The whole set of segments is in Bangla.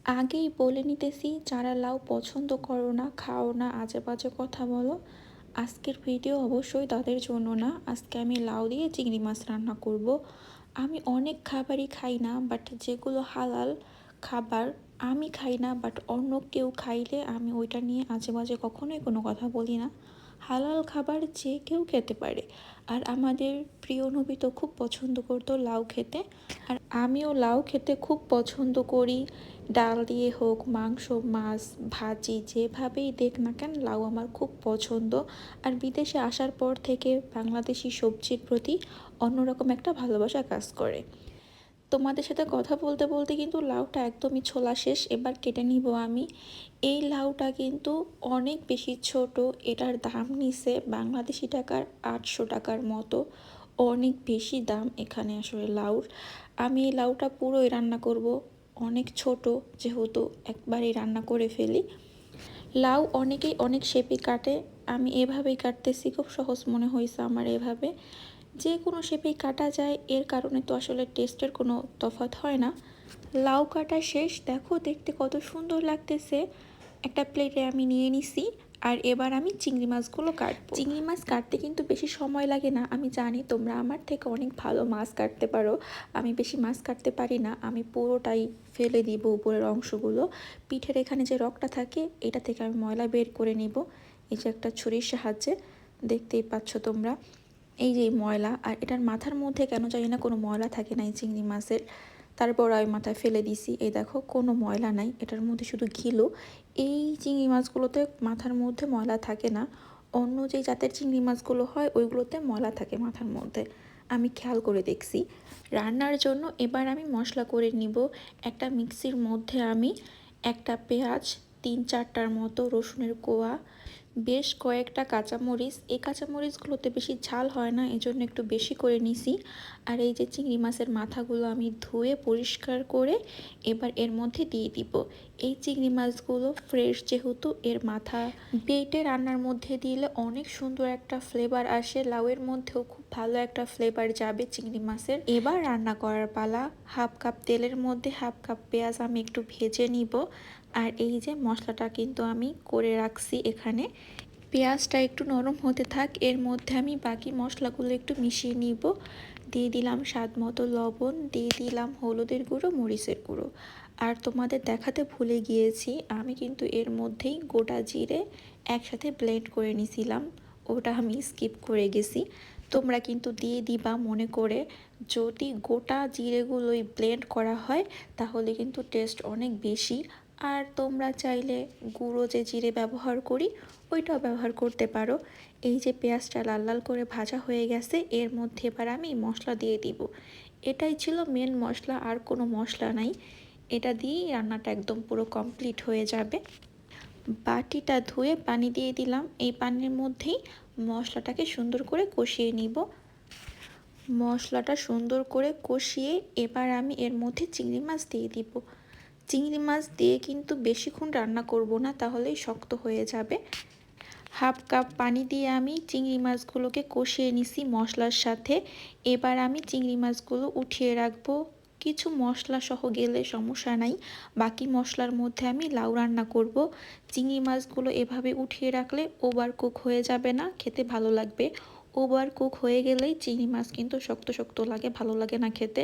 আগেই বলে নিতেছি, যারা লাউ পছন্দ করো না, খাও না, আজে বাজে কথা বলো, আজকের ভিডিও অবশ্যই তাদের জন্য না। আজকে আমি লাউ দিয়ে চিংড়ি মাছ রান্না করব। আমি অনেক খাবারই খাই না, বাট যেগুলো হালাল খাবার আমি খাই না, বাট অন্য কেউ খাইলে আমি ওইটা নিয়ে আজে বাজে কখনোই কোনো কথা বলি না। হালাল খাবার যে কেউ খেতে পারে। আর আমাদের প্রিয় নবী তো খুব পছন্দ করতো লাউ খেতে, আর আমিও লাউ খেতে খুব পছন্দ করি। ডাল দিয়ে হোক, মাংস, মাছ, ভাজি, যেভাবেই দেখ না কেন লাউ আমার খুব পছন্দ। আর বিদেশে আসার পর থেকে বাংলাদেশি সবজির প্রতি অন্যরকম একটা ভালোবাসা কাজ করে। তোমাদের সাথে কথা বলতে বলতে কিন্তু লাউটা একদমই ছোলা শেষ, এবার কেটে নিব আমি। এই লাউটা কিন্তু অনেক বেশি ছোট, এটার দাম নিছে বাংলাদেশি টাকার 800 টাকার মতো। অনেক বেশি দাম এখানে আসলে লাউর। আমি এই লাউটা পুরোই রান্না করব, অনেক ছোট যেহেতু একবারই রান্না করে ফেলি। লাউ অনেকেই অনেক শেপে কাটে, আমি এভাবেই কাটতেছি, খুব সহজ মনে হয়েছে আমার এভাবে। যে কোনো শেপেই কাটা যায়, এর কারণে তো আসলে টেস্টের কোনো তফাৎ হয় না। লাউ কাটা শেষ, দেখো দেখতে কত সুন্দর লাগতেছে। একটা প্লেটে আমি নিয়ে নিছি। আর এবার আমি চিংড়ি মাছগুলো কাটবো। চিংড়ি মাছ কাটতে কিন্তু বেশি সময় লাগে না, আমি জানি তোমরা আমার থেকে অনেক ভালো মাছ কাটতে পারো। আমি বেশি মাছ কাটতে পারি না, আমি পুরোটাই ফেলে দিব উপরের অংশগুলো। পিঠের এখানে যে রগটা থাকে এটা থেকে আমি ময়লা বের করে নিব, এই যে একটা ছুরির সাহায্যে। দেখতেই পাচ্ছ তোমরা এই যে ময়লা, আর এটার মাথার মধ্যে কেন জানি না কোনো ময়লা থাকে না এই চিংড়ি মাছের। তারপর আমি মাথায় ফেলে দিছি, এই দেখো কোনো ময়লা নাই, এটার মধ্যে শুধু ঘিলো। এই চিংড়ি মাছগুলোতে মাথার মধ্যে ময়লা থাকে না, অন্য যে জাতের চিংড়ি মাছগুলো হয় ওইগুলোতে ময়লা থাকে মাথার মধ্যে, আমি খেয়াল করে দেখছি। রান্নার জন্য এবার আমি মশলা করে নিব। একটা মিক্সির মধ্যে আমি একটা পেঁয়াজ, 3-4টার মতো রসুনের কোয়া, বেশ কয়েকটা কাঁচামরিচ, এই কাঁচামরিচগুলোতে বেশি ঝাল হয় না এজন্য একটু বেশি করে নিছি। আর এই যে চিংড়ি মাছের মাথাগুলো আমি ধুয়ে পরিষ্কার করে এবার এর মধ্যে দিয়ে দিব। এই চিংড়ি মাছগুলো ফ্রেশ যেহেতু, এর মাথা বেটে রান্নার মধ্যে দিলে অনেক সুন্দর একটা ফ্লেভার আসে, লাউয়ের মধ্যেও খুব ভালো একটা ফ্লেভার যাবে চিংড়ি মাছের। এবার রান্না করার পালা। 1/2 কাপ তেলের মধ্যে 1/2 কাপ পেঁয়াজ আমি একটু ভেজে নিব। আর এই যে মশলাটা কিন্তু আমি করে রাখছি এখানে। পেঁয়াজটা একটু নরম হতে থাক, এর মধ্যে আমি বাকি মশলাগুলো একটু মিশিয়ে নিব। দিয়ে দিলাম স্বাদ মতো লবণ, দিয়ে দিলাম হলুদের গুঁড়ো, মরিচের গুঁড়ো। আর তোমাদের দেখাতে ভুলে গিয়েছি, আমি কিন্তু এর মধ্যেই গোটা জিরে একসাথে ব্লেন্ড করে নিছিলাম, ওটা আমি স্কিপ করে গেছি। তোমরা কিন্তু দিয়ে দিবা মনে করে, যদি গোটা জিরেগুলোই ব্লেন্ড করা হয় তাহলে কিন্তু টেস্ট অনেক বেশি। আর তোমরা চাইলে গুঁড়ো যে জিরে ব্যবহার করি ওইটাও ব্যবহার করতে পারো। এই যে পেঁয়াজটা লাল লাল করে ভাজা হয়ে গেছে, এর মধ্যে এবার আমি মশলা দিয়ে দিব। এটাই ছিল মেন মশলা, আর কোনো মশলা নাই। এটা দিয়েই রান্নাটা একদম পুরো কমপ্লিট হয়ে যাবে। বাটিটা ধুয়ে পানি দিয়ে দিলাম, এই পানির মধ্যেই মশলাটাকে সুন্দর করে কষিয়ে নিব। মশলাটা সুন্দর করে কষিয়ে এবার আমি এর মধ্যে চিংড়ি মাছ দিয়ে দিব। চিংড়ি মাছ দিয়ে কিন্তু বেশিক্ষণ রান্না করব না, তাহলেই শক্ত হয়ে যাবে। 1/2 কাপ পানি দিয়ে আমি চিংড়ি মাছগুলোকে কষিয়ে নিছি মশলার সাথে। এবার আমি চিংড়ি মাছগুলো উঠিয়ে রাখবো। কিছু মশলা সহ গেলে সমস্যা নাই, বাকি মশলার মধ্যে আমি লাউ রান্না করব। চিংড়ি মাছগুলো এভাবে উঠিয়ে রাখলে ওভার কুক হয়ে যাবে না, খেতে ভালো লাগবে। ওভার কুক হয়ে গেলেই চিংড়ি মাছ কিন্তু শক্ত শক্ত লাগে, ভালো লাগে না খেতে।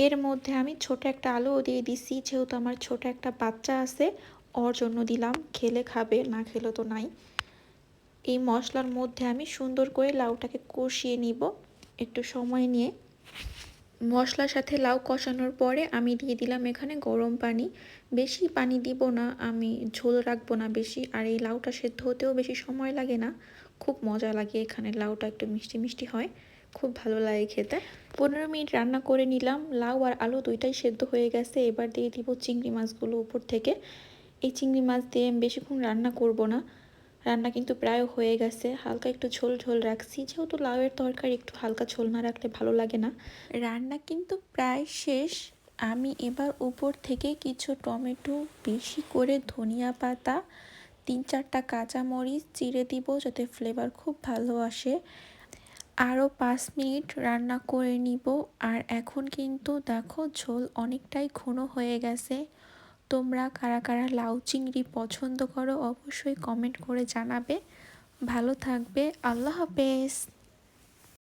এর মধ্যে আমি ছোট একটা আলুও দিয়ে দিছি, যেহেতু আমার ছোট একটা বাচ্চা আছে ওর জন্য দিলাম, খেলে খাবে, না খেলে তো নাই। এই মশলার মধ্যে আমি সুন্দর করে লাউটাকে কষিয়ে নিব একটু সময় নিয়ে। মশলার সাথে লাউ কষানোর পরে আমি দিয়ে দিলাম এখানে গরম পানি। বেশি পানি দিব না, আমি ঝোল রাখবো না বেশি, আর এই লাউটা সেদ্ধ হতেও বেশি সময় লাগে না, খুব মজা লাগে। এখানে লাউটা একটু মিষ্টি মিষ্টি হয়, খুব ভালো লাগে খেতে। 15 মিনিট রান্না করে নিলাম, লাউ আর আলু দুইটাই সেদ্ধ হয়ে গেছে। এবার দিয়ে দিব চিংড়ি মাছগুলো উপর থেকে। এই চিংড়ি মাছ দিয়ে আমি বেশিক্ষণ রান্না করব না, রান্না কিন্তু প্রায় হয়ে গেছে। হালকা একটু ঝোল ঝোল রাখছি, যেহেতু লাউয়ের তরকারি একটু হালকা ঝোল না রাখলে ভালো লাগে না। রান্না কিন্তু প্রায় শেষ। আমি এবার উপর থেকে কিছু টমেটো, বেশি করে ধনিয়া পাতা, 3-4টা কাঁচামরিচ চিড়ে দিব যাতে ফ্লেভার খুব ভালো আসে। আরও 5 মিনিট রান্না করে নিব। আর এখন কিন্তু দেখো ঝোল অনেকটাই ঘন হয়ে গেছে, তোমরা কারা কারা লাউ চিংড়ি পছন্দ করো অবশ্যই কমেন্ট করে জানাবে। ভালো থাকবে। আল্লাহ হাফেজ।